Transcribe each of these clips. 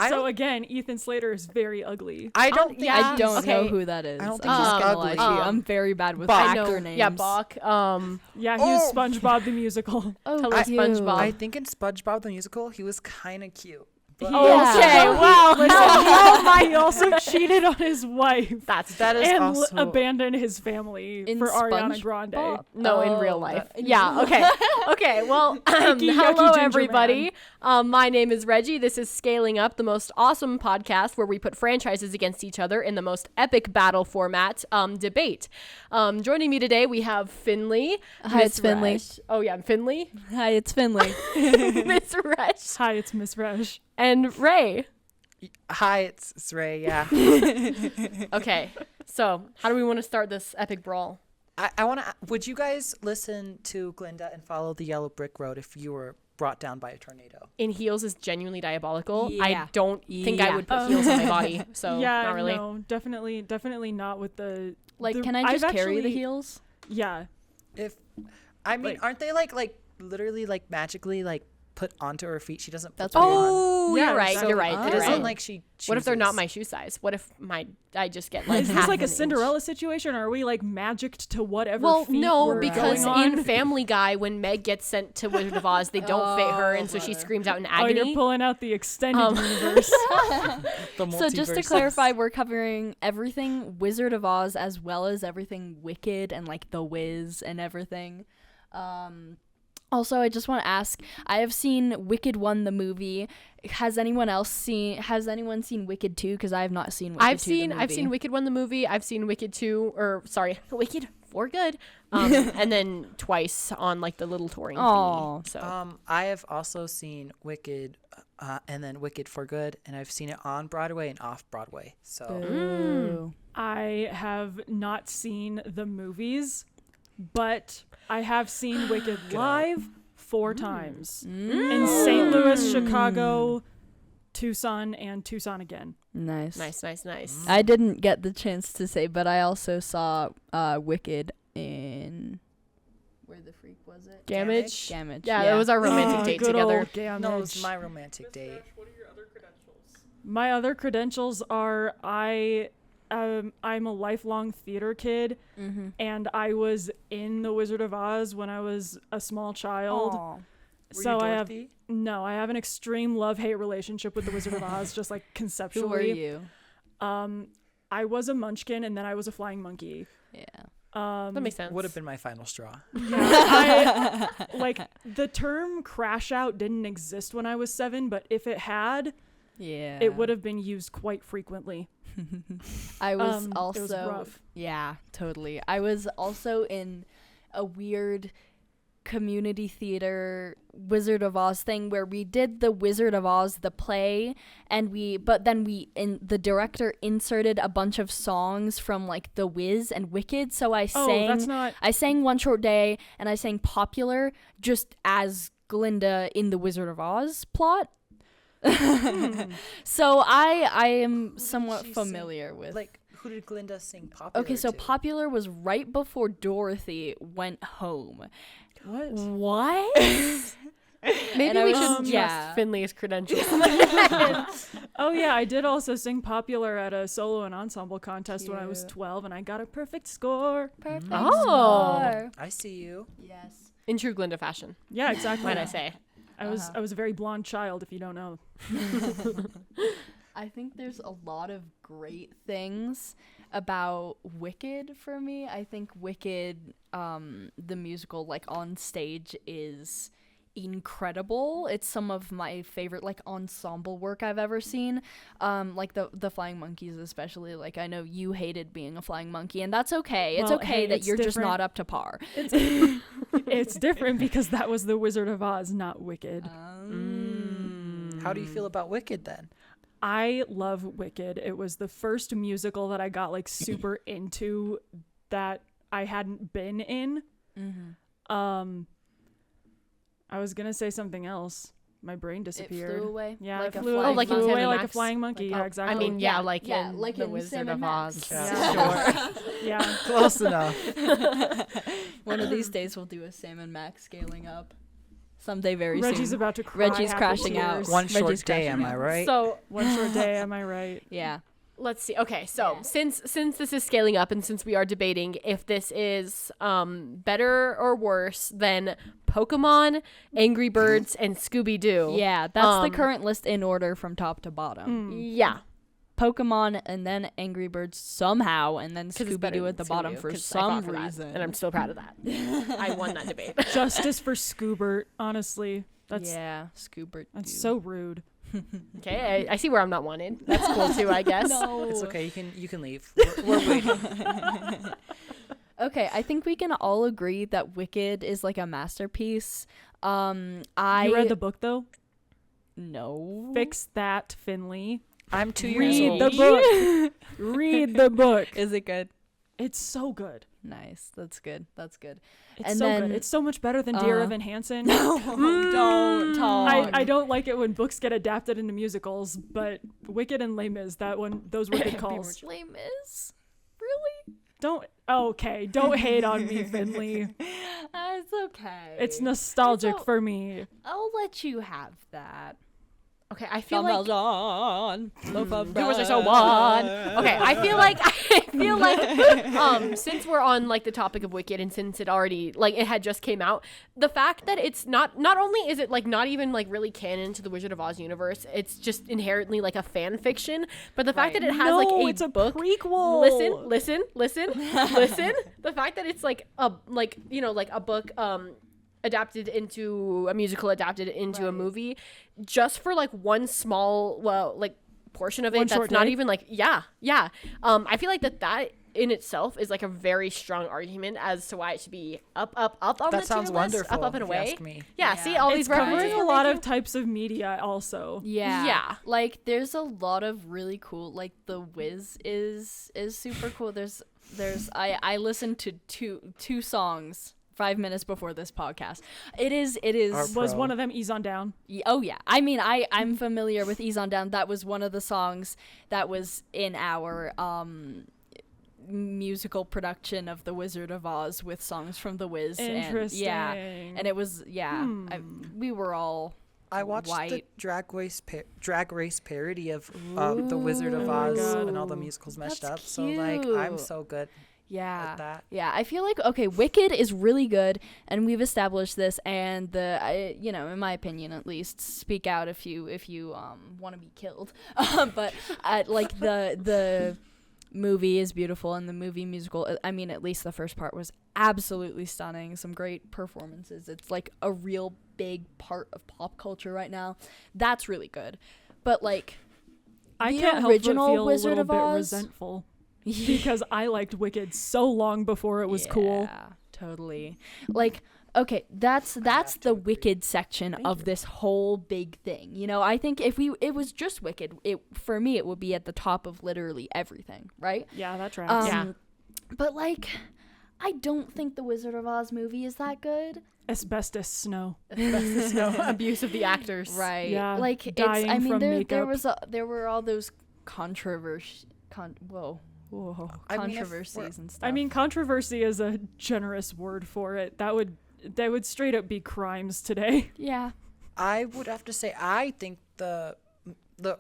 So again, Ethan Slater is very ugly. I don't know who that is. I don't think he's ugly. I'm very bad with actor names. Yeah, Bach. Yeah, he was SpongeBob the musical. Hello, SpongeBob. I think in SpongeBob the musical, he was kind of cute. Okay, wow. Listen, he also cheated on his wife. That is and also abandoned his family in for Ariana SpongeBob? Grande. No, in real life. Yeah. Okay. Okay. Well, hello Ginger everybody. My name is Reggie. This is Scaling Up, the most awesome podcast where we put franchises against each other in the most epic battle format, debate. Joining me today, we have Finley. Hi, it's Finley. Resch. Oh yeah, Finley. Hi, it's Finley. Ms Resch. Hi, it's Ms Resch. And Ray. Hi, it's Ray. Yeah. Okay. So, how do we want to start this epic brawl? I want to. Would you guys listen to Glinda and follow the yellow brick road if you were brought down by a tornado? In heels is genuinely diabolical. Yeah. I don't think I would put heels on my body. So Yeah, not really. no, definitely not with the. Can I just carry the heels? Yeah. Aren't they like literally like magically like put onto her feet? She doesn't. That's put them Oh, on. you're right. So You're right. It You're isn't right. like she. What if they're not chooses. my shoe size? What if I just get like Is this half like a an inch? Cinderella situation, or are we like magicked to whatever? Well, feet no, we're because going on? in Family Guy, when Meg gets sent to Wizard of Oz, they don't fit her, and so she screams out in agony. you're pulling out the extended universe. So just to multiverse. clarify, we're covering everything Wizard of Oz as well as everything Wicked and like The Wiz and everything. Also, I just want to ask, I have seen Wicked 1, the movie. Has anyone seen Wicked 2? Because I have not seen Wicked 2, the movie. I've seen Wicked 1 the movie. I've seen Wicked 2, Wicked for good. And then twice on like the little touring Aw. thingy. So I have also seen Wicked, and then Wicked for Good, and I've seen it on Broadway and off Broadway. So Boo. I have not seen the movies, but I have seen Wicked live 4 times in St. Louis, Chicago, Tucson, and Tucson again. Nice. Nice. I didn't get the chance to say, but I also saw Wicked in... Where the freak was it? Gamage. Gamage. Yeah, that was our romantic date good together. old Gamage. no, it was my romantic date. My other credentials are I'm a lifelong theater kid, and I was in The Wizard of Oz when I was a small child. Were So you I have Dorothy? I have an extreme love-hate relationship with The Wizard of Oz, just like conceptually. Who are you? I was a munchkin, and then I was a flying monkey. Yeah. That makes sense. Would have been my final straw. Yeah, the term crash out didn't exist when I was 7, but if it had, Yeah. it would have been used quite frequently. I was It also... was rough. Yeah, totally. I was also in a weird community theater Wizard of Oz thing where we did the Wizard of Oz the play, and the director inserted a bunch of songs from like The Wiz and Wicked, so I sang One Short Day and I sang Popular just as Glinda in the Wizard of Oz plot. So I am somewhat familiar with Who did Glinda sing Popular Okay, so to? Popular was right before Dorothy went home. What? Maybe And I we was- should yeah. trust Finley's credentials. Oh yeah, I did also sing Popular at a solo and ensemble contest when I was Cute. 12, and I got a perfect score. Perfect Oh. score. I see you. Yes. In true Glinda fashion, Yeah, exactly. might I say. I was a very blonde child, if you don't know. I think there's a lot of great things about Wicked for me. I think Wicked, the musical, like on stage is incredible. It's some of my favorite like ensemble work I've ever seen. Like the Flying Monkeys especially. Like I know you hated being a flying monkey, and that's okay. It's Well, okay hey, that it's you're just different. not up to par. It's different because that was the Wizard of Oz, not Wicked. How do you feel about Wicked then? I love Wicked. It was the first musical that I got like super into that I hadn't been in. I was gonna say something else. My brain disappeared. It flew away. Yeah, like it a flew, flying like in flew Sam away and like a Max? flying monkey. Like, yeah, oh, exactly. I mean, yeah, like yeah, in like The in Wizard Sam of and Oz. Max. Yeah. Yeah. Close enough. One of these days we'll do a Sam and Max scaling up. Someday very Reggie's soon. about to cry. Reggie's happy crashing out. tears. One short Reggie's day, crashing am I out. right? So One short day, am I right? Yeah. let's see. Okay, so Yeah. since this is scaling up, and since we are debating if this is better or worse than Pokemon, Angry Birds, and Scooby Doo. Yeah, that's the Um, current list in order from top to bottom. Yeah. Pokemon and then Angry Birds somehow, and then 'Cause it's better Scooby-Doo at than the bottom Scooby-Doo, for 'cause I fought some for that, reason. and I'm still proud of that. I won that debate. Justice for Scoobert, honestly. That's Scoobert. that's so rude. Okay, I see where I'm not wanted. That's cool too, I guess. No. It's okay. You can leave. We're waiting. Okay, I think we can all agree that Wicked is like a masterpiece. You read the book though? No. Fix that, Finley. I'm 2 years Read old. the book. Read the book. Is it good? It's so good. Nice. That's good. That's good. It's And so then- good. It's so much better than Dear Evan Hansen. Don't talk. I don't like it when books get adapted into musicals, but Wicked and Les Mis, those were good calls. Les Mis? Really? Don't hate on me, Finley. It's okay. It's nostalgic It's for me. I'll let you have that. Okay, I feel like John, viewers are so one. Okay, I feel like since we're on like the topic of Wicked, and since it already like it had just came out, the fact that it's not only is it like not even like really canon to the Wizard of Oz universe, it's just inherently like a fan fiction. But the fact that it has No, like it's a book prequel. listen. The fact that it's like a book adapted into a musical, adapted into a movie, just for like one small portion of it One that's short not day? even like I feel like that in itself is like a very strong argument as to why it should be up on the That sounds tier list, wonderful. up and if you away. ask me. Yeah, see all It's these covering references a we're lot making? of types of media also. Yeah. Yeah. Like there's a lot of really cool, like The Wiz is super cool. I listened to two songs 5 minutes before this podcast. It is Was Pro. one of them Ease on Down? oh yeah. I mean I'm familiar with Ease on Down. That was one of the songs that was in our musical production of The Wizard of Oz with songs from The Wiz. Interesting. And it was we were all I watched the white. drag race parody of The Wizard of Oz God. and all the musicals meshed That's up. So like I'm cute. so good Yeah. at that. Yeah, I feel like Wicked is really good, and we've established this. And in my opinion, at least, speak out if you want to be killed. But like the movie is beautiful, and the movie musical. I mean, at least the first part was absolutely stunning. Some great performances. It's like a real big part of pop culture right now. That's really good. But like, I the can't help but original feel Wizard a little of bit Oz? resentful because I liked Wicked so long before it was cool. Yeah, totally. Like, okay, that's the Wicked section of this whole big thing. You know, I think if it was just Wicked, for me it would be at the top of literally everything, right? Yeah, that tracks. Yeah. But like, I don't think the Wizard of Oz movie is that good. Asbestos snow. Abuse of the actors. Right. Yeah, Like it's dying I mean from there makeup. there were all those controversies and stuff. I mean, controversy is a generous word for it. That would straight up be crimes today. yeah. I would have to say I think the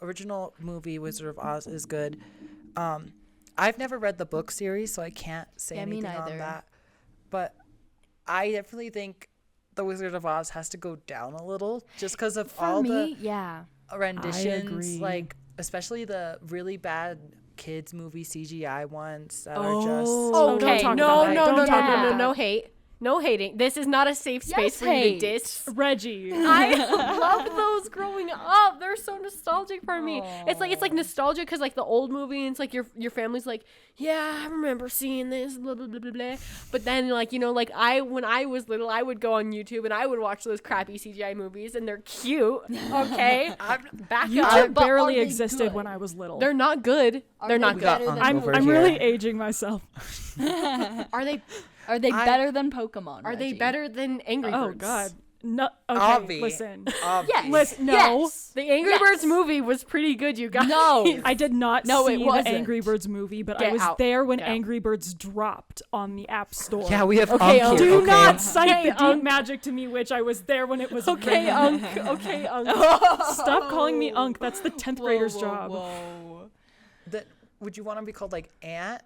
original movie Wizard of Oz is good. I've never read the book series, so I can't say Yeah, me anything on neither. that. But I definitely think the Wizard of Oz has to go down a little just because of For all me, yeah. the renditions, agree. like especially the really bad kids movie CGI ones that are Oh. just Oh, don't Okay, talk no, about that. no, Don't no, talk no, about no, that. no hate. No hating. This is not a safe space Yes, for you to hate. diss. Reggie. I love those growing up. They're so nostalgic for me. It's like nostalgia because like the old movie, and it's like your family's like, yeah, I remember seeing this, blah blah blah blah blah. But then like like when I was little, I would go on YouTube and I would watch those crappy CGI movies, and they're cute. Okay, back YouTube up. but are barely they existed good? when I was little. They're not good. They're not We good. got than I'm over I'm here. really aging myself. Are they Are they better than Pokemon? are they Reggie? better than Angry Oh Birds? God. No, okay, Obvi. listen. Yes. Listen, no. Yes. The Angry Yes. Birds movie was pretty good, you guys. No. I did not No, see it the wasn't. Angry Birds movie, but I Get was out. there when Get out. Angry Birds dropped on the App Store. Yeah, we have Okay, Unk do here. Do okay? not cite Okay, the deep magic to me, which I was there when it was Okay, written. Okay, Stop calling me Unk. That's the 10th grader's job. That would you want to be called like aunt?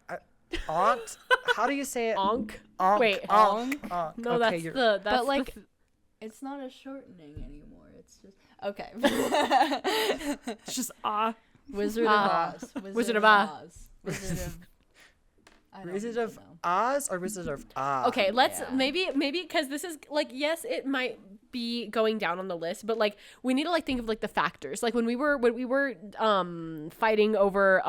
Aunt? How do you say it? Onk. Onk. Wait. Onk. Onk. No, okay, that's you're, the. That's But like, the it's not a shortening anymore. It's just okay. It's just Wizard Ah. of Oz. Wizard of Oz. Wizard of. I don't Wizard even of know. Oz or Wizard of Oz? Okay, let's Yeah. maybe because this is like, yes, it might be going down on the list, but like we need to like think of like the factors. Like when we were fighting over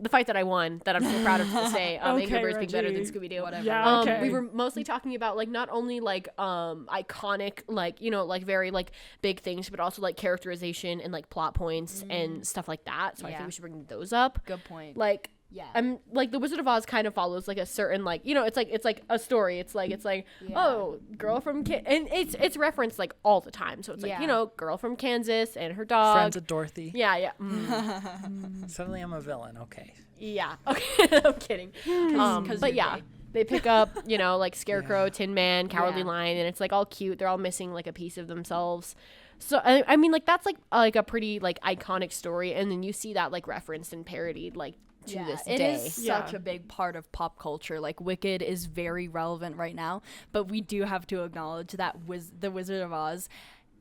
the fight that I won, that I'm so proud of to this day, Angry Okay, Birds being better than Reggie. Scooby Doo. Whatever. Yeah, okay. We were mostly talking about like not only like iconic, like, you know, like very like big things, but also like characterization and like plot points and stuff like that. So I Yeah. think we should bring those up. Good point. Like Yeah. I'm like the Wizard of Oz kind of follows like a certain like, you know, it's like a story. It's like Yeah. oh, girl from and it's referenced like all the time. So it's like, Yeah. you know, girl from Kansas and her dog. Friends of Dorothy. Yeah, yeah. Mm. Suddenly I'm a villain. Okay. Yeah. Okay. I'm kidding. 'Cause But you're yeah. gay. They pick up, you know, like Scarecrow, Yeah. Tin Man, Cowardly Yeah. Lion, and it's like all cute. They're all missing like a piece of themselves. So I mean, like that's like a pretty like iconic story, and then you see that like referenced and parodied like to this It day. is Yeah. such a big part of pop culture. Like Wicked is very relevant right now, but we do have to acknowledge that the Wizard of Oz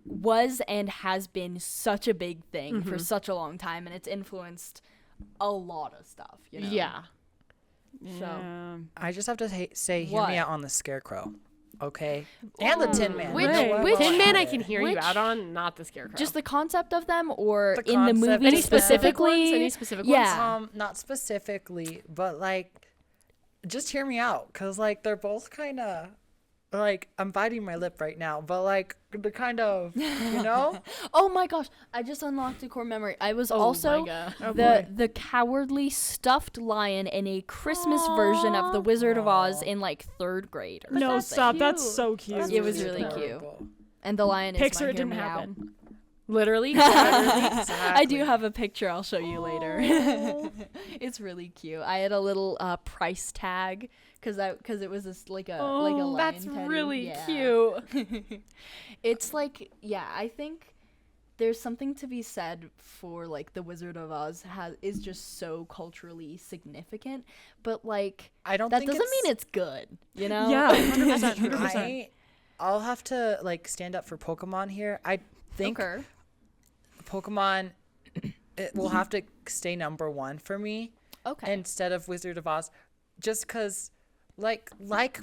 was and has been such a big thing for such a long time, and it's influenced a lot of stuff. You know? Yeah. Yeah. I just have to say, hear What? me out on the Scarecrow. Okay. And the Tin Man. Which- You know what? which- Tin Well, Man I it. can hear you Which- out on, not the Scarecrow. Just the concept of them, or The in the concept. movie any specific ones? specifically. Any specific Yeah. ones? Not specifically, but like, just hear me out, cause like they're both kind of, like I'm biting my lip right now, but like the kind of, you know, Oh my gosh! I just unlocked a core memory. I was also my God. Oh, the boy. the cowardly stuffed lion in a Christmas version of the Wizard of Oz in like 3rd grade. Or No, something. stop. That's cute. so cute. It was really cute. adorable. And the lion is Pixar, my it didn't hear me out. happen. Literally. I do have a picture. I'll show you later. It's really cute. I had a little price tag because it was like a lion That's teddy. really Yeah. cute. It's like, yeah, I think there's something to be said for like the Wizard of Oz is just so culturally significant, but like I don't that think doesn't mean it's good, you know? Yeah, 100%. 100%. I'll have to like stand up for Pokemon here. I think Okay. Pokemon, it will have to stay number 1 for me Okay. instead of Wizard of Oz, just because like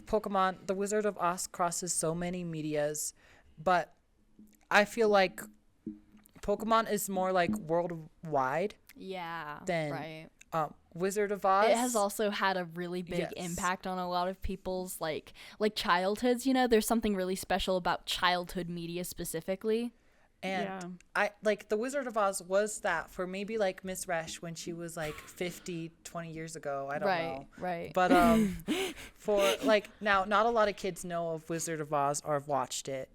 Pokemon, the Wizard of Oz crosses so many medias, but I feel like Pokemon is more like worldwide Yeah. than right. Wizard of Oz. It has also had a really big Yes. impact on a lot of people's like childhoods, you know? There's something really special about childhood media specifically. And Yeah. I like the Wizard of Oz was that for maybe like Ms Resch when she was like 50, 20 years ago. I don't know. Right. But for like now, not a lot of kids know of Wizard of Oz or have watched it.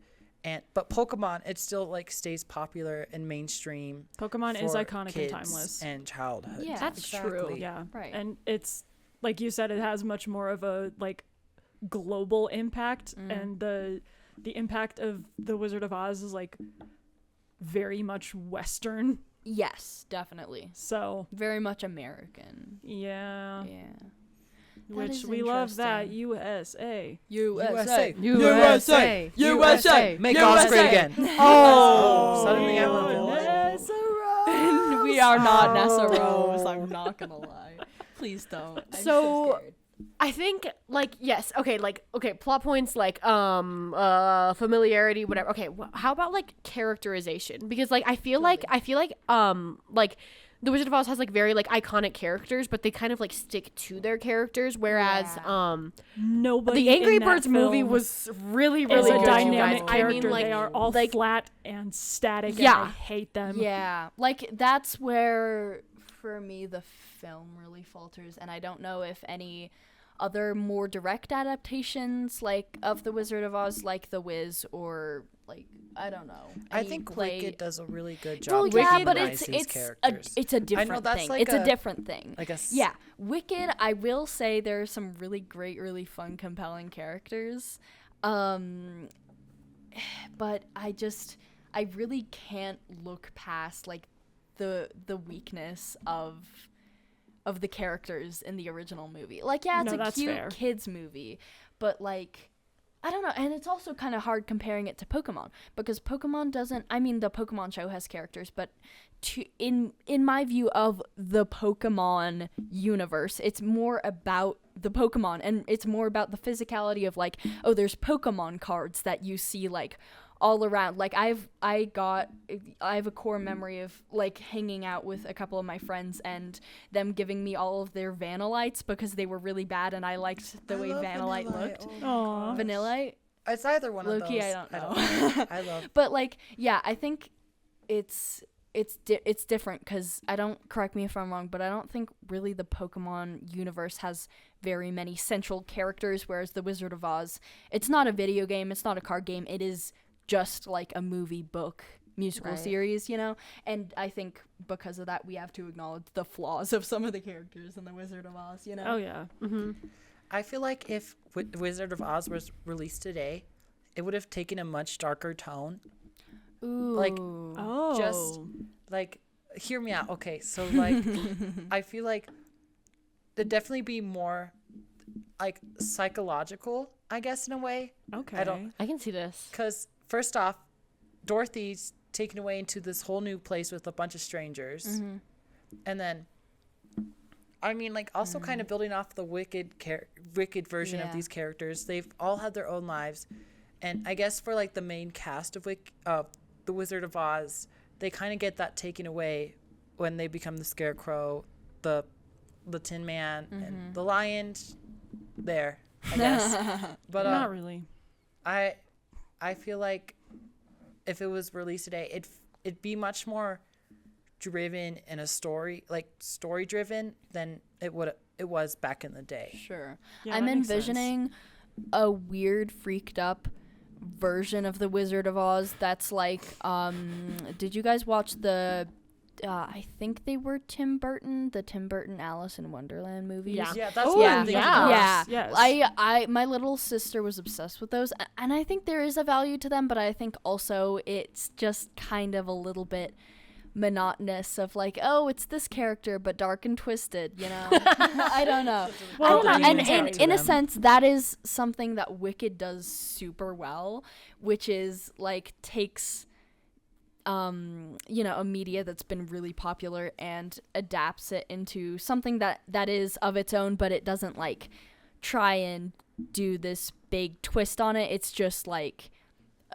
But Pokemon, it still like stays popular and mainstream. Pokemon is for iconic and kids timeless. and childhood. Yeah. That's true. Yeah. Right. And it's like you said, it has much more of a like global impact, and the impact of the Wizard of Oz is like very much Western. Yes, definitely. So Very much American. yeah, Yeah. That which is we love that interesting. USA. USA. USA. USA. Make Oz great again. Oh, Suddenly I'm a villain. We are not Nessa Rose. I'm not gonna lie. Please don't. I'm So- scared. I think like yes, okay, plot points like familiarity, whatever. Okay, how about like characterization? Because like I feel like the Wizard of Oz has like very like iconic characters, but they kind of like stick to their characters, whereas Nobody. the Angry in that Birds movie film was really is really a good, you dynamic guys. character. I mean, like they are all like flat and static. Yeah. and I hate them. Yeah, like that's where for me the film really falters, and I don't know if any other more direct adaptations like of the Wizard of Oz, like The Wiz or like I don't know. I any think play. Wicked does a really good job. Well, yeah, making but nice these it's characters. a different that's thing. like It's a different thing. Like Yeah, Wicked. I will say there are some really great, really fun, compelling characters. But I really can't look past like the weakness of the characters in the original movie. Like, yeah, it's No, a that's cute fair. kids movie, but like I don't know, and it's also kind of hard comparing it to Pokemon because Pokemon doesn't. I mean, the Pokemon show has characters, but in my view of the Pokemon universe, it's more about the Pokemon, and it's more about the physicality of like, oh, there's Pokemon cards that you see like all around. Like I have a core memory of like hanging out with a couple of my friends and them giving me all of their Vanillites because they were really bad and I liked the way Vanillite looked. Aw. Vanillite? It's either one Low-key, of those. I don't know. I love. But like, yeah, I think it's different because correct me if I'm wrong, but I don't think really the Pokemon universe has very many central characters, whereas the Wizard of Oz, it's not a video game, it's not a card game, it is just like a movie book musical series, you know? And I think because of that, we have to acknowledge the flaws of some of the characters in the Wizard of Oz, you know? Oh yeah. Mm-hmm. I feel like if Wizard of Oz was released today, it would have taken a much darker tone. Ooh. Like, Oh. Just like, hear me out. Okay, so like, I feel like there'd definitely be more like psychological, I guess, in a way. Okay. I can see this. Because first off, Dorothy's taken away into this whole new place with a bunch of strangers. Mm-hmm. And then, I mean, like, also kind of building off the wicked version of Yeah. these characters. They've all had their own lives. And I guess for, like, the main cast of The Wizard of Oz, they kind of get that taken away when they become the Scarecrow, the Tin Man, and the Lion there, I guess. But Not really. I feel like if it was released today, it'd be much more driven in a story driven than it was back in the day. Sure. Yeah, I'm that makes sense. envisioning a weird, freaked up version of the Wizard of Oz that's like, did you guys watch the, I think they were the Tim Burton Alice in Wonderland movies? Yeah. Yeah, that's Oh, what yeah. I'm thinking. Yeah. of. Yeah. Yes. My little sister was obsessed with those, and I think there is a value to them, but I think also it's just kind of a little bit monotonous of like, oh, it's this character but dark and twisted, you know. I don't know. Well, I don't know. I And mean, in a sense, that is something that Wicked does super well, which is like takes a media that's been really popular and adapts it into something that is of its own, but it doesn't like try and do this big twist on it. It's just like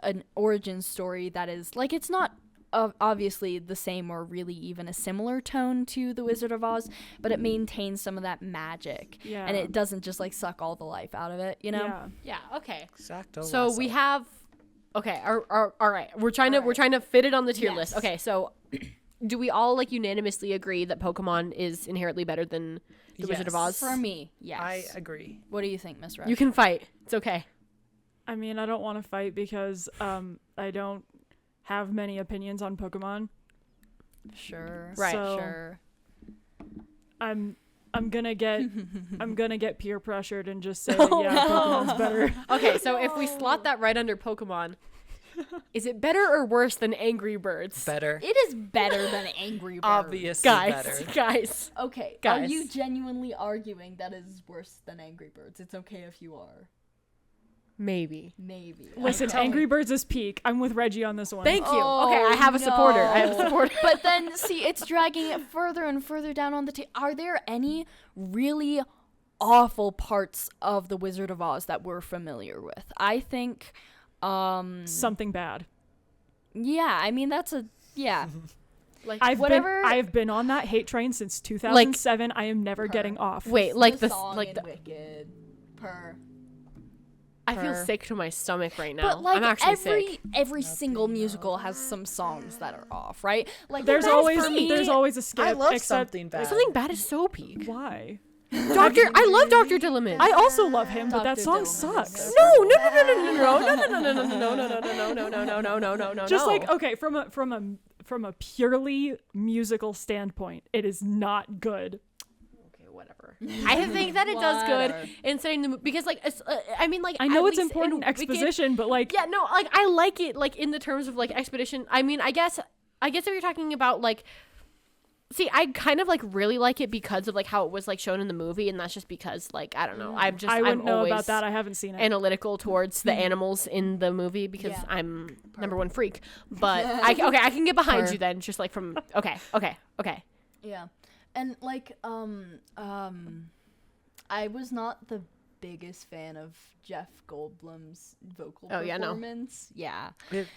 an origin story that is like, it's not obviously the same or really even a similar tone to The Wizard of Oz, but it maintains some of that magic. Yeah. And it doesn't just like suck all the life out of it, you know? Yeah. Yeah. Okay. Exacto. So we have. Okay. All right. We're trying to fit it on the tier list. Yes. Okay. So, do we all like unanimously agree that Pokemon is inherently better than the Wizard of Yes. Oz? For me, yes. I agree. What do you think, Ms. Resch? You can fight. It's okay. I mean, I don't want to fight because I don't have many opinions on Pokemon. Sure. Right. So- Sure. I'm gonna get peer pressured and just say that, Pokemon's better. Okay. So if we slot that right under Pokemon, is it better or worse than Angry Birds? Better. It is better than Angry Birds. Obviously better. Guys. Okay. Are Guys. you genuinely arguing that is worse than Angry Birds? It's okay if you are. Maybe. Maybe. Listen, Okay. Angry Birds is peak. I'm with Reggie on this one. Thank you. Oh, Okay, I have a supporter. no. But then, see, it's dragging it further and further down on the Are there any really awful parts of The Wizard of Oz that we're familiar with? I think, Something bad. yeah, I mean, yeah. Like I've been on that hate train since 2007. I am never getting off. wait, like the the song like in the, Wicked. I feel her. sick to my stomach right now. But like I'm actually sick. every single musical has some songs that are off, right? Like There's that's always for me. a skip. I love except Something Bad. Something bad is so peak. Why? I love Dr. Dillamond. I also love him, but that Dr. song Dillamond is sucks. No. Just like, okay, from a purely musical standpoint, it is not good. Okay, whatever. I think that it does good Whatever. in setting the because like I mean like I know at it's least important in Wicked- exposition, but like, Yeah, no, like I like it like in the terms of like expedition. I mean, I guess if you're talking about like see, I kind of like really like it because of like how it was like shown in the movie, and that's just because like I don't know. I wouldn't I'm know always about that. I haven't seen it. analytical towards the animals in the movie because Yeah. I'm number one freak. But I can get behind Her. you then, just like from okay. Yeah. And like I was not the biggest fan of Jeff Goldblum's vocal Oh, yeah, no. performance. Yeah. It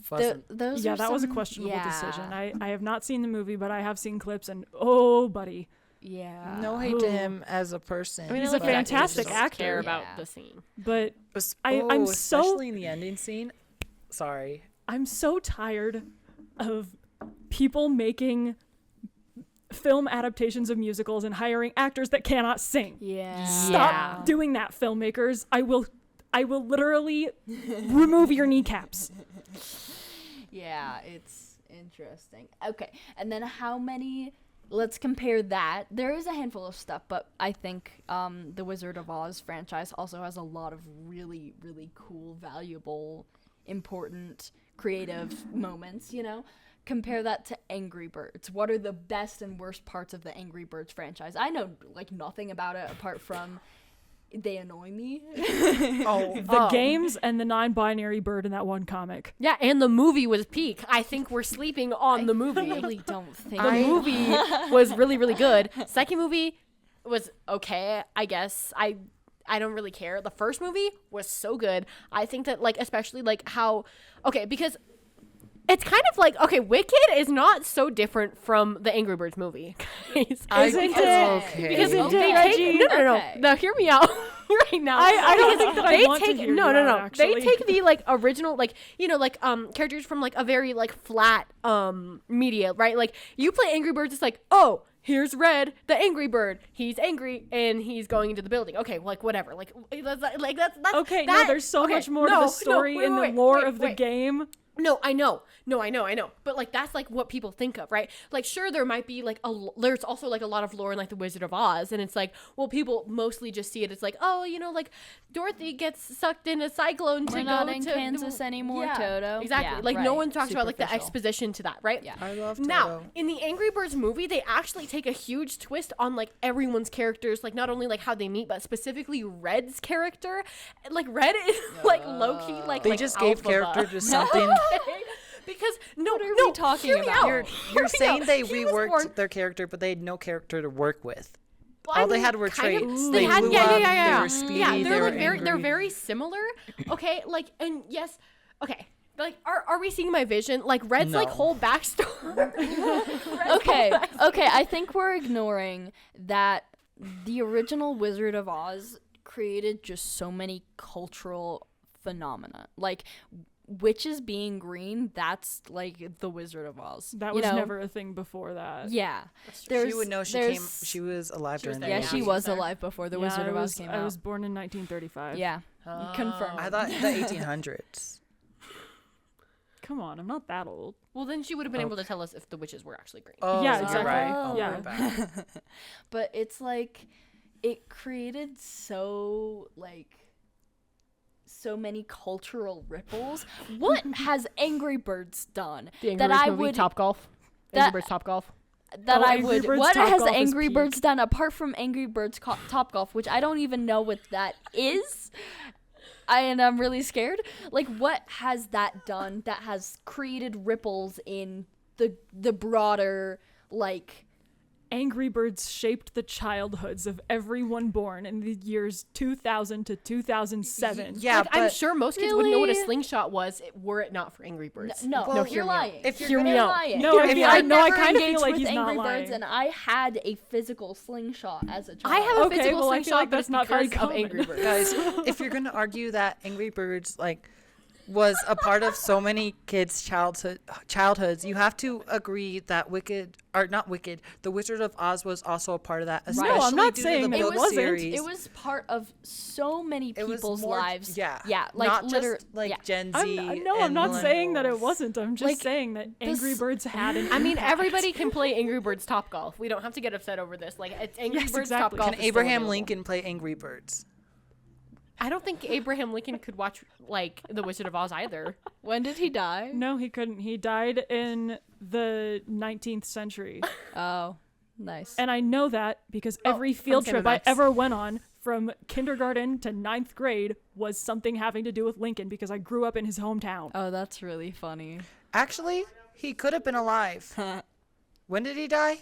wasn't. Those Yeah, are that was a some- questionable yeah. decision. I have not seen the movie, but I have seen clips, and oh, buddy, Yeah. No hate to him as a person. I mean, He's I a like that. I just fantastic don't actor. Care about Yeah. the scene. but Es- I'm so- especially in the ending scene. Sorry. I'm so tired of people making film adaptations of musicals and hiring actors that cannot sing. Yeah. Stop doing that, filmmakers. I will literally remove your kneecaps. Yeah, it's interesting. Okay, and then how many? Let's compare that. There is a handful of stuff, but I think the Wizard of Oz franchise also has a lot of really, really cool, valuable, important, creative moments, you know? Compare that to Angry Birds. What are the best and worst parts of the Angry Birds franchise? I know, like, nothing about it apart from they annoy me. The games and the non-binary bird in that one comic. Yeah, and the movie was peak. I think we're sleeping on the movie. I really don't think The movie was really, really good. Second movie was okay, I guess. I don't really care. The first movie was so good. I think that, like, especially, like, how... Okay, because it's kind of like... Okay, Wicked is not so different from the Angry Birds movie. Guys. Isn't it? Okay. Because Isn't they it, take... Reggie? No. Okay. Now, hear me out right now. I don't Because think that I they want to take, hear no, you no, out, no. They actually. take the, like, original, like, you know, like, characters from, like, a very, like, flat, media, right? Like, you play Angry Birds, it's like, oh, here's Red, the Angry Bird. He's angry and he's going into the building. Okay, like, whatever. Like that's Okay, that, no, there's so okay, much more to no, the no, story wait, and the wait, lore wait, of the wait. game. No, I know. But like that's like what people think of, right? Like sure there might be like there's also like a lot of lore in like the Wizard of Oz, and it's like, well, people mostly just see it as like, oh, you know, like Dorothy gets sucked in a cyclone to We're go not in to Kansas anymore, Toto. Exactly. Yeah, like no right. one talks about like the Superficial. exposition to that, right? Yeah. I love Now, Toto. in the Angry Birds movie, they actually take a huge twist on like everyone's characters, like not only like how they meet, but specifically Red's character. Like Red is like low key like They like just gave alpha character buff. to something. Because no, What are no, we talking hear me about? out. You're Hear me saying out. they He was reworked born- their character, but they had no character to work with. Well, I All they mean, had were kind of. traits. They They had blew yeah, up, yeah, they yeah. were speedy, Yeah, they they're were like very they're angry. very similar. Okay, like and yes, okay. Like are we seeing my vision? Like Red's like No. whole backstory. Okay, I think we're ignoring that the original Wizard of Oz created just so many cultural phenomena. Like witches being green, that's like the Wizard of Oz. That you was know? never a thing before that. Yeah. She would know she there's- She was alive during there, the Yeah, Yeah. she movie. was There. alive before the Yeah, Wizard I of Oz was, came I out. was born in 1935. Yeah. Confirmed. I thought the 1800s. Come on, I'm not that old. Well, then she would have been able to tell us if the witches were actually green. Oh, Yeah, you're exactly. right. Oh. Oh, Yeah. my bad. But it's like it created so many cultural ripples. What has Angry Birds done The Angry that Birds I movie, would Top Golf. that- Angry Birds Top Golf. that Oh, I Angry would Birds what Top has Golf is Angry peak. Birds done apart from Angry Birds Top Golf, which I don't even know what that is. And I'm really scared. Like, what has that done that has created ripples in the broader, like, Angry Birds shaped the childhoods of everyone born in the years 2000 to 2007. Yeah, Like, I'm but sure most kids would know what a Really? slingshot was were it not for Angry Birds. no, Well, you're lying. if you're You're gonna- lying. No, if I, you- I know. I never kind of engaged feel like with he's Angry not Birds, lying. and I had a physical slingshot as a child. I have a Okay, physical well, I feel slingshot, like but that's it's not very because of common. Angry Birds. guys, if you're gonna argue that Angry Birds like was a part of so many kids' childhoods. You have to agree that The Wizard of Oz was also a part of that. Especially No, I'm not due saying to the that it book wasn't. series. It was part of so many It was people's more- lives. Yeah, Yeah, like not literally. just like Yeah. Gen Z. I'm not saying that it wasn't. I'm just Like, saying that Angry Birds had an I mean, impact. everybody can play Angry Birds Top Golf. We don't have to get upset over this. Like, it's Angry Yes, Birds exactly. Top Golf. Can is still Abraham available. Lincoln play Angry Birds? I don't think Abraham Lincoln could watch like The Wizard of Oz either. When did he die? No, he couldn't. He died in the 19th century. Oh, nice. And I know that because every field from trip I Cinemax. ever went on from kindergarten to 9th grade was something having to do with Lincoln because I grew up in his hometown. Oh, that's really funny. Actually, he could have been alive. When did he die?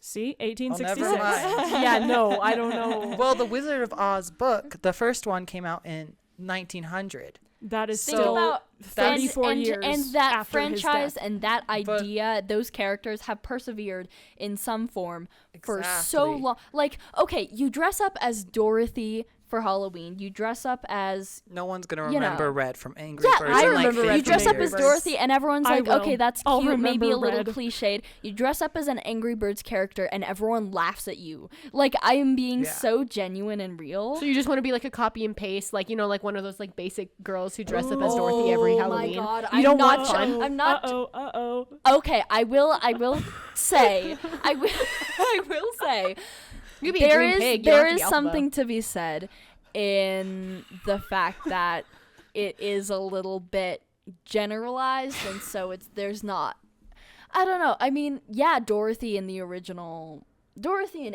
See, Oh, 1866. never mind. Yeah, no, I don't know. Well, the Wizard of Oz book, the first one came out in 1900. That is Think still about 34 and, years and that after his franchise death. and that idea, those characters have persevered in some form for so Exactly. long. Like, okay, you dress up as Dorothy for Halloween. You dress up as No one's gonna You know. remember Red from Angry yeah, Birds. I in, like, remember. 50 You dress up as years. Dorothy, and everyone's I like, will. okay, that's I'll cute, maybe remember a little Red. cliched. You dress up as an Angry Birds character, and everyone laughs at you. Like, I am being Yeah. so genuine and real. So you just want to be like a copy and paste, like, you know, like one of those like basic girls who dress up as Dorothy every Halloween. Oh my God, You I'm don't not want tr- fun. I'm not. Uh-oh. Okay, I will say, I will say, You could be a there green is pig. You don't there have to is be something Elphaba. to be said in the fact that it is a little bit generalized, and so there's not. I don't know. I mean, yeah, Dorothy in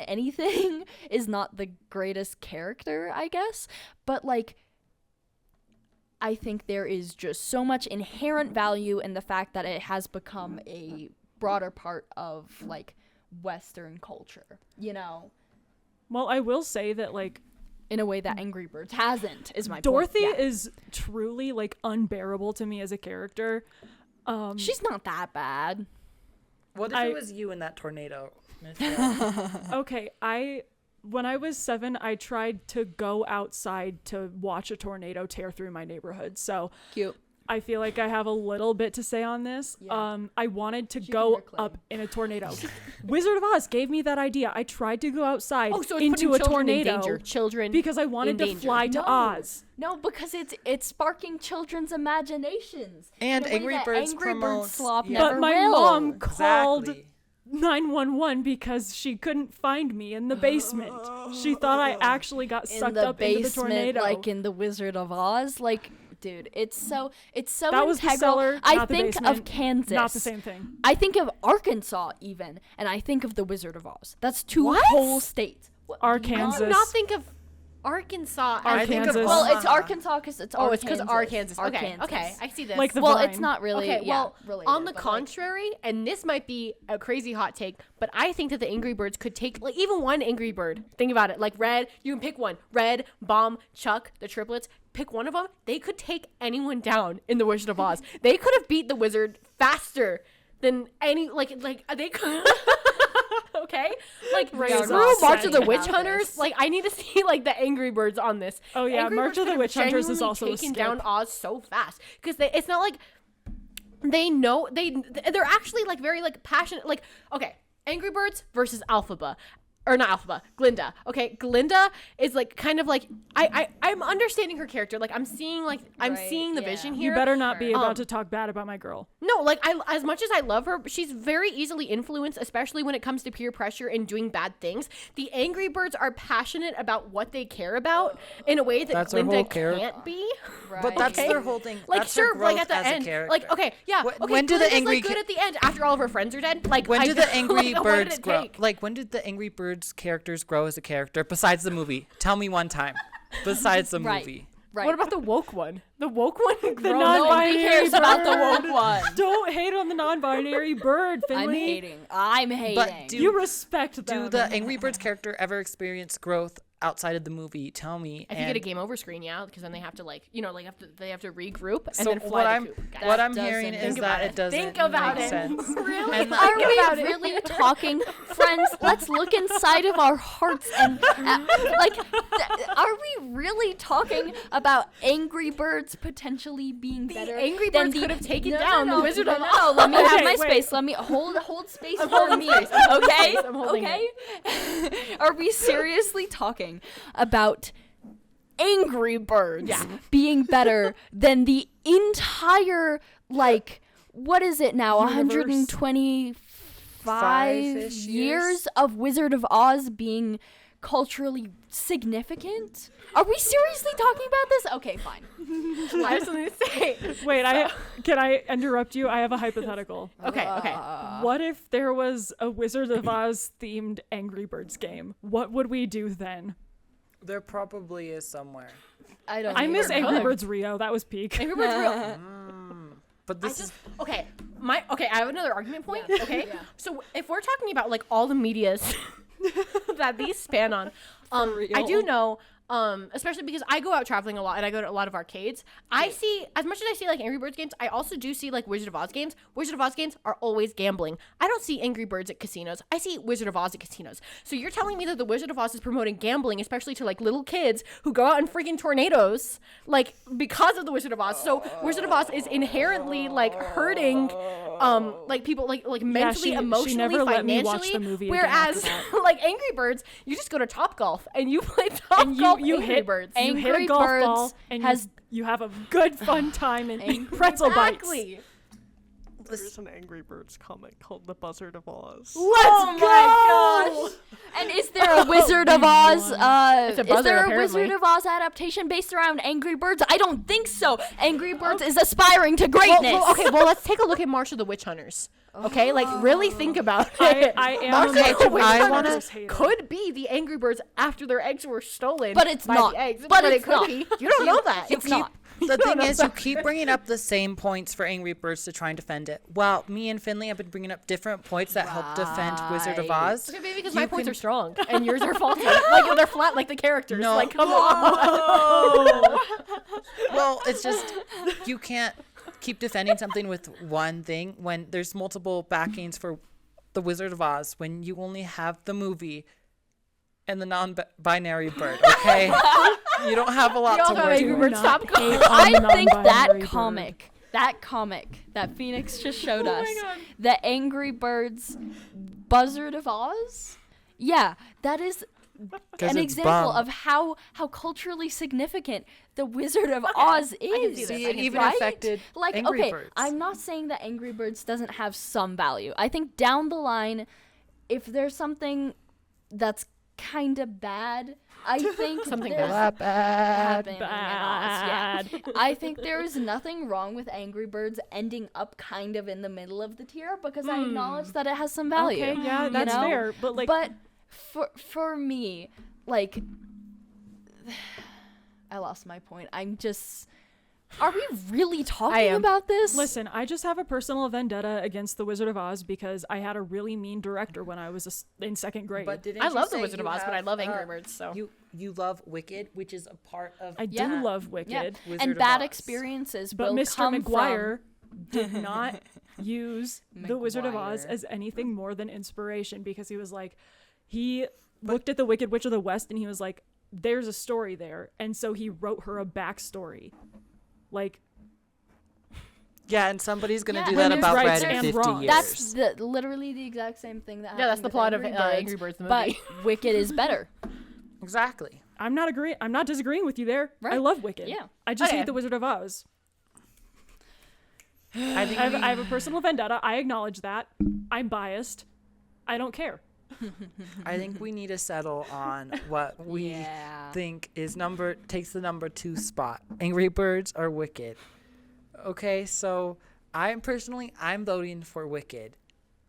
anything is not the greatest character, I guess, but like, I think there is just so much inherent value in the fact that it has become a broader part of like Western culture, you know, Well, I will say that, like, in a way that Angry Birds hasn't, is my Dorothy point. Yeah. is truly, like, unbearable to me as a character. She's not that bad. What if I- it was you in that tornado? Miss Resch? Okay, when I was 7, I tried to go outside to watch a tornado tear through my neighborhood. So Cute. I feel like I have a little bit to say on this. Yeah. I wanted to She can go reclaim. up in a tornado. Wizard of Oz gave me that idea. I tried to go outside Oh, so it's into putting a children in tornado danger. Children because I wanted in to danger. fly to No. Oz. No, because it's sparking children's imaginations. And in a way Angry that Birds Angry Birds promotes- slop yeah. never But my will. mom called Exactly. 911 because she couldn't find me in the basement. She thought I actually got in sucked the up into the basement, tornado. like in the Wizard of Oz. Like, dude, it's so that was the integral. cellar, I not the think basement. of Kansas. Not the same thing. I think of Arkansas even, and I think of the Wizard of Oz. That's two What? whole states. What? I Arkansas. do not think of Arkansas. I As think of Arkansas. Well, it's Omaha. Arkansas because it's oh, it's Arkansas. because Arkansas. Okay, Arkansas. okay, I see this. Like the Well, vine. it's not really. Okay, well, related, on the but, like, contrary, and this might be a crazy hot take, but I think that the Angry Birds could take, like, even one Angry Bird. Think about it. Like, Red, you can pick one. Red, Bomb, Chuck, the triplets. Pick one of them. They could take anyone down in The Wizard of Oz. They could have beat the wizard faster than any, like they could. Okay? Like, Right, screw it's March of the upsetting Witch about Hunters. this. Like, I need to see, like, the Angry Birds on this. Oh, yeah, Angry March Birds of the could have Witch Hunters is genuinely also a taken skip. down Oz so fast. Because it's not like they know, they're actually, like, very, like, passionate. Like, okay, Angry Birds versus Alphaba. Or not Alphaba, Glinda. Okay, Glinda is like kind of like I'm understanding her character. Like I'm seeing Right, seeing the yeah. vision You here. better not be Sure. about to talk bad about my girl. No, like as much as I love her, she's very easily influenced, especially when it comes to peer pressure and doing bad things. The Angry Birds are passionate about what they care about in a way that That's their Glinda whole care- can't be. But that's Okay. their whole thing. Like that's sure, their like growth at the as a end, character. like okay, yeah, Wh- okay. when do the Glinda's, angry like, good ca- at the end after all of her friends are dead? Like when I do the Angry like, what did Birds it grow? take? Like when did the Angry Birds characters grow as a character besides the movie? Tell me one time. Besides the Right. movie. Right. What about the woke one? The woke one grows. non-binary Nobody cares about the bird. woke one. Don't hate on the non-binary bird, Finley. I'm hating. But do You respect them. do the Angry Birds character ever experience growth outside of the movie, tell me. If you get a game over screen, yeah, because then they have to they have to regroup and So then fly what the coop. Guys. what I'm doesn't hearing is think that about it doesn't Think about make it. sense. Really? And Are Think we about it. really talking, friends? Let's look inside of our hearts and are we really talking about Angry Birds potentially being better? Angry than Birds could have taken No, down no, the Wizard of no, Oz. no, let me have Okay, my wait. space. Let me hold space I'm for holding me. space. I'm holding Okay, space. I'm holding okay. Are we seriously talking about Angry Birds being better than the entire, like, what is it now, Universe. 125 5-ish years years? of Wizard of Oz being culturally significant? Are we seriously talking about this? Okay, fine. I have something to say. Wait, can I interrupt you? I have a hypothetical. Okay. What if there was a Wizard of Oz themed Angry Birds game? What would we do then? There probably is somewhere. I don't I miss even know. Angry Birds Rio. That was peak. Angry Birds real. But this is Okay. I have another argument point. Okay. So if we're talking about like all the medias that these span on, I do know. Especially because I go out traveling a lot and I go to a lot of arcades. I see, as much as I see like Angry Birds games, I also do see like Wizard of Oz games. Wizard of Oz games are always gambling. I don't see Angry Birds at casinos. I see Wizard of Oz at casinos. So you're telling me that the Wizard of Oz is promoting gambling, especially to like little kids who go out in freaking tornadoes, like because of the Wizard of Oz. So Wizard of Oz is inherently like hurting, like people like mentally, she emotionally, never let me financially. watch the movie again Whereas after like Angry Birds, you just go to Top Golf and you play Top Golf. you Angry hit Birds. you hit a Angry golf Birds ball and has- you have a good fun time and eat pretzel bites. Exactly. There's an Angry Birds comic called The Buzzard of Oz. Let's go. And is there a Wizard of Oz? It's a Is buzzard, there a apparently. Wizard of Oz adaptation based around Angry Birds? I don't think so. Angry Birds is aspiring to greatness. Well, let's take a look at March of the Witch Hunters. Okay, like really think about it. I am March a of the March of Witch I Hunters wanna- could be the Angry Birds after their eggs were stolen. But it's by not. The eggs. But it it's could not. be. You don't know that. It's not. The thing is, you keep bringing up the same points for Angry Birds to try and defend it. While me and Finley have been bringing up different points that help defend Wizard of Oz. Okay, maybe because You my points can- are strong and yours are faulty. Like they're flat, like the characters. No. Like come on. Well, it's just you can't keep defending something with one thing when there's multiple backings for the Wizard of Oz when you only have the movie and the non-binary bird. Okay, you don't have a lot You to all have work Angry with. Birds. Stop going. I think that non-binary bird. comic that Phoenix just showed us, the Angry Birds Buzzard of Oz, yeah, that is 'Cause an it's example bum. of how culturally significant the Wizard of Oz can see is. this. See, I it can even right? affected Like, Angry okay, Birds. I'm not saying that Angry Birds doesn't have some value. I think down the line, if there's something that's kind of bad, I think Something there's bad. happening in Oz, yeah. I think there is nothing wrong with Angry Birds ending up kind of in the middle of the tier because I acknowledge that it has some value. Okay, yeah, you that's know? fair. But like, But for me, like, I lost my point. I'm just. Are we really talking am. about this? listen, I just have a personal vendetta against the Wizard of Oz because I had a really mean director when I was in second grade. But didn't I you love the say Wizard of you Oz, but I have, love Angry Birds. So you love Wicked, which is a part of. I do Yeah. love Wicked. Yeah, Wizard and of bad Oz. experiences But will Mr. come McGuire did not use the Wizard of Oz McGuire. as anything more than inspiration because he was like, he looked at the Wicked Witch of the West and he was like, there's a story there. And so he wrote her a backstory. Like, Yeah, and somebody's gonna Yeah, do when that there's about rights Red in and 50 wrongs. years. That's literally the exact same thing that happened. yeah, that's the with plot of Angry Birds, Angry Birds the But movie. Wicked is better. Exactly. I'm not disagreeing with you there. I Right. love Wicked. Yeah. I just Okay. hate the Wizard of Oz. I think I have a personal vendetta. I acknowledge that. I'm biased. I don't care. I think we need to settle on what we Yeah. think takes the number 2 spot. Angry Birds or Wicked. Okay, so I'm voting for Wicked.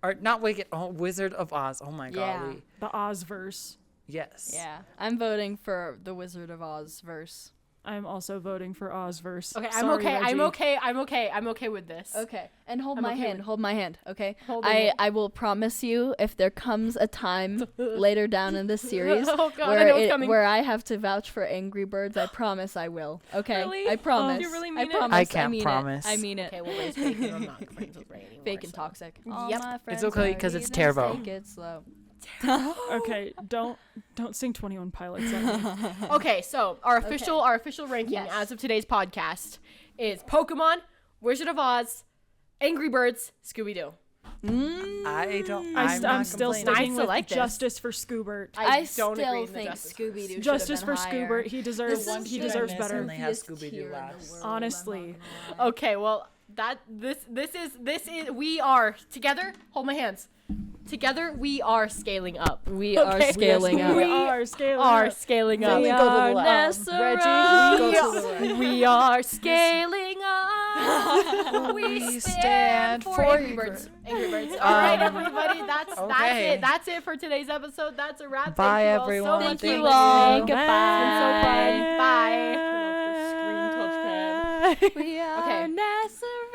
Or not Wicked, Wizard of Oz. Oh my Yeah. golly. The Ozverse. Yes. Yeah. I'm voting for the Wizard of Oz verse. I'm also voting for Ozverse. Okay, Sorry, I'm okay. I'm Reggie. okay. I'm okay. I'm okay with this. Okay, and hold I'm my okay hand. with- Hold my hand. Okay. Holding it. I will promise you, if there comes a time later down in this series Oh God, I know it's coming. where I have to vouch for Angry Birds, I promise I will. Okay. Really? I promise. You really I mean it? promise. I can't mean promise. It. I mean it. Okay, well, it's fake and I'm not friends with Ray anymore. Fake and so. toxic. All Yep. my It's friends okay are 'cause it's heathens, Turbo. Take it slow. Okay, don't sing 21 Pilots at me. Okay, so our official ranking Yes. as of today's podcast is Pokemon, Wizard of Oz, Angry Birds, Scooby Doo. I don't. I'm still complaining. sticking with like this. Justice for Scoobert. I don't still agree with the think Justice Scooby Doo. Justice for Scoobert. He deserves. This is He the deserves miss better. when they have goofiest Scooby-Doo tier in the last. world, Honestly. I'm not gonna lie. Okay, well, this is we are together. Hold my hands. Together we are scaling up. We are scaling up. We are scaling Are up. scaling up. We go to the are left. Nesseron. Reggie, go to the right. We are scaling up. We stand for Angry Birds. Angry Birds. All right, everybody. That's Okay. it. That's it for today's episode. That's a wrap. Bye, Thank you all everyone. so much Thank for you listening. all. It's been so fun. Bye. Screen touchpad. We are Okay. Nesseron.